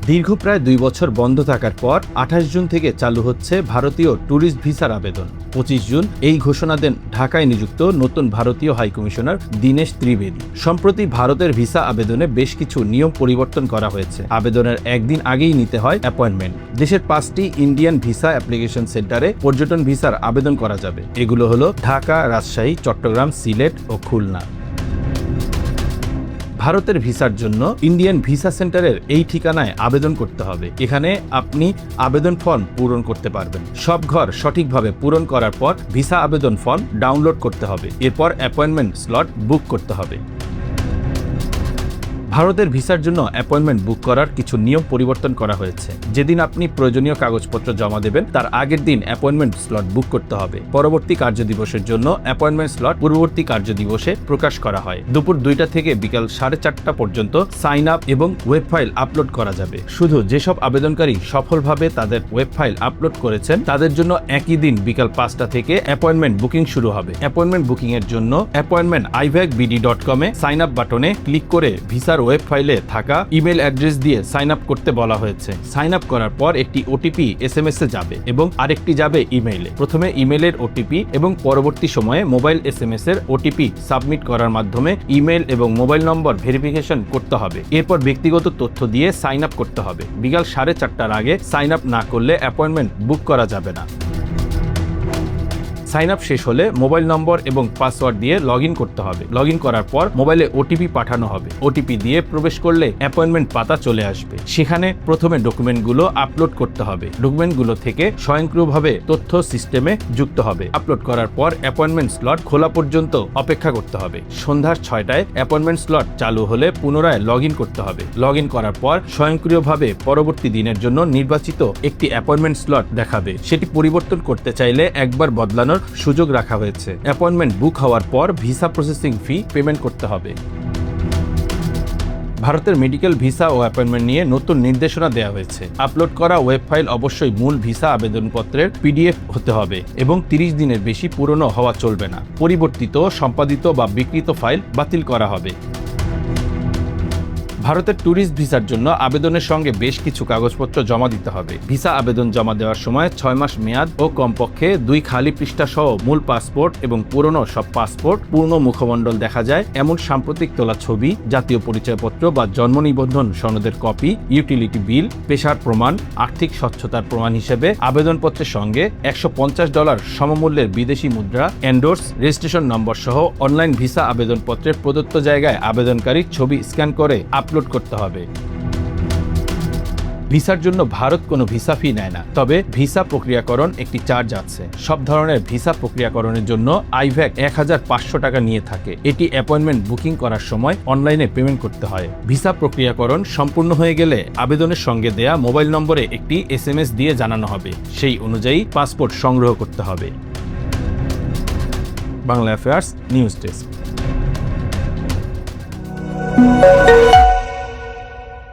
দীর্ঘ প্রায় 2 বছর বন্ধ থাকার পর 28 জুন থেকে চালু হচ্ছে ভারতীয় ট্যুরিস্ট ভিসার আবেদন। 25 জুন এই ঘোষণা দেন ঢাকায় নিযুক্ত নতুন ভারতীয় হাইকমিশনার দীনেশ ত্রিবেদী। সম্প্রতি ভারতের ভিসা আবেদনে বেশ কিছু নিয়ম পরিবর্তন করা হয়েছে। আবেদনের একদিন আগেই নিতে হয় অ্যাপয়েন্টমেন্ট। দেশের 5টি ইন্ডিয়ান ভিসা অ্যাপ্লিকেশন সেন্টারে পর্যটন ভিসার আবেদন করা যাবে। এগুলো হলো ঢাকা, রাজশাহী, চট্টগ্রাম, সিলেট ও খুলনা। ভারতের ভিসার জন্য ইন্ডিয়ান ভিসা সেন্টারের এই ঠিকানায় আবেদন করতে হবে। এখানে আপনি আবেদন ফর্ম পূরণ করতে পারবেন। সব ঘর সঠিকভাবে পূরণ করার পর ভিসা আবেদন ফর্ম ডাউনলোড করতে হবে। এরপর অ্যাপয়েন্টমেন্ট স্লট বুক করতে হবে। ভারতের ভিসার জন্য অ্যাপয়েন্টমেন্ট বুক করার কিছু নিয়ম পরিবর্তন করা হয়েছে। যেদিন আপনি প্রয়োজনীয় কাগজপত্র জমা দেবেন তার আগের দিন অ্যাপয়েন্টমেন্ট স্লট বুক করতে হবে। পরবর্তী কার্যদিবসের জন্য অ্যাপয়েন্টমেন্ট স্লট পূর্ববর্তী কার্যদিবসে প্রকাশ করা হয়। দুপুর 2টা থেকে বিকাল 4:30 পর্যন্ত সাইন আপ এবং ওয়েব ফাইল আপলোড করা যাবে। শুধু যেসব আবেদনকারী সফলভাবে তাদের ওয়েব ফাইল আপলোড করেছেন তাদের জন্য একই দিন বিকাল 5টা থেকে অ্যাপয়েন্টমেন্ট বুকিং শুরু হবে। অ্যাপয়েন্টমেন্ট বুকিং এর জন্য appointment.ivacbd.com এ সাইন আপ বাটনে ক্লিক করে ভিসার ওয়েব ফাইলে থাকা ইমেল অ্যাড্রেস দিয়ে সাইন আপ করতে বলা হয়েছে। সাইন আপ করার পর একটি ওটিপি SMS এ যাবে এবং আরেকটি যাবে ইমেইলে। প্রথমে ইমেইলের ওটিপি এবং পরবর্তী সময়ে মোবাইল SMS এর ওটিপি সাবমিট করার মাধ্যমে ইমেইল এবং মোবাইল নম্বর ভেরিফিকেশন করতে হবে। এরপর ব্যক্তিগত তথ্য দিয়ে সাইন আপ করতে হবে। বিকাল 4:30টার আগে সাইন আপ না করলে অ্যাপয়েন্টমেন্ট বুক করা যাবে না। সাইন আপ শেষ হলে মোবাইল নম্বর এবং পাসওয়ার্ড দিয়ে লগ ইন করতে হবে। লগ ইন করার পর মোবাইলে ওটিপি পাঠানো হবে। ওটিপি দিয়ে প্রবেশ করলে অ্যাপয়েন্টমেন্ট পাতা চলে আসবে। সেখানে প্রথমে ডকুমেন্টগুলো আপলোড করতে হবে। ডকুমেন্টগুলো থেকে স্বয়ংক্রিয়ভাবে তথ্য সিস্টেমে যুক্ত হবে। আপলোড করার পর অ্যাপয়েন্টমেন্ট স্লট খোলা পর্যন্ত অপেক্ষা করতে হবে। সন্ধ্যা 6টায় অ্যাপয়েন্টমেন্ট স্লট চালু হলে পুনরায় লগ ইন করতে হবে। লগ ইন করার পর স্বয়ংক্রিয়ভাবে পরবর্তী দিনের জন্য নির্বাচিত একটি অ্যাপয়েন্টমেন্ট স্লট দেখাবে। সেটি পরিবর্তন করতে চাইলে একবার বদলানোর সুযোগ রাখা হয়েছে। অ্যাপয়েন্টমেন্ট বুক হওয়ার পর ভিসা প্রসেসিং ফি পেমেন্ট করতে হবে। ভারতের মেডিকেল ভিসা ও অ্যাপয়েন্টমেন্ট নিয়ে নতুন নির্দেশনা দেওয়া হয়েছে। আপলোড করা ওয়েব ফাইল অবশ্যই মূল ভিসা আবেদনপত্রের PDF হতে হবে এবং 30 দিনের বেশি পুরনো হওয়া চলবে না। পরিবর্তিত, সম্পাদিত বা বিকৃত ফাইল বাতিল করা হবে। ভারতের ট্যুরিস্ট ভিসার জন্য আবেদনের সঙ্গে বেশ কিছু কাগজপত্র জমা দিতে হবে। ভিসা আবেদন জমা দেওয়ার সময় 6 মাস মেয়াদ ও কমপক্ষে 2 খালি পৃষ্ঠা সহ মূল পাসপোর্ট এবং পুরনো সব পাসপোর্ট, পূর্ণ মুখমণ্ডল দেখা যায় এমন সাম্প্রতিক তোলা ছবি, জাতীয় পরিচয়পত্র বা জন্ম নিবন্ধন সনদের কপি, ইউটিলিটি বিল, পেশার প্রমাণ, আর্থিক স্বচ্ছতার প্রমাণ হিসেবে আবেদনপত্রের সঙ্গে $150 সমমূল্যের বিদেশি মুদ্রা, এন্ডোর্স, রেজিস্ট্রেশন নম্বর সহ অনলাইন ভিসা আবেদনপত্রের প্রদত্ত জায়গায় আবেদনকারীর ছবি স্ক্যান করে আপলোড করতে হবে। ভিসার জন্য ভারত কোনো ভিসা ফি নেয় না, তবে ভিসা প্রক্রিয়াকরণ একটি চার্জ আছে। সব ধরনের ভিসা প্রক্রিয়াকরণের জন্য আইভ্যাক 1500 টাকা নিয়ে থাকে। এটি অ্যাপয়েন্টমেন্ট বুকিং করার সময় অনলাইনে পেমেন্ট করতে হয়। ভিসা প্রক্রিয়াকরণ সম্পূর্ণ হয়ে গেলে আবেদনের সঙ্গে দেয়া মোবাইল নম্বরে একটি SMS দিয়ে জানানো হবে। সেই অনুযায়ী পাসপোর্ট সংগ্রহ করতে হবে। Bangla affairs news desk.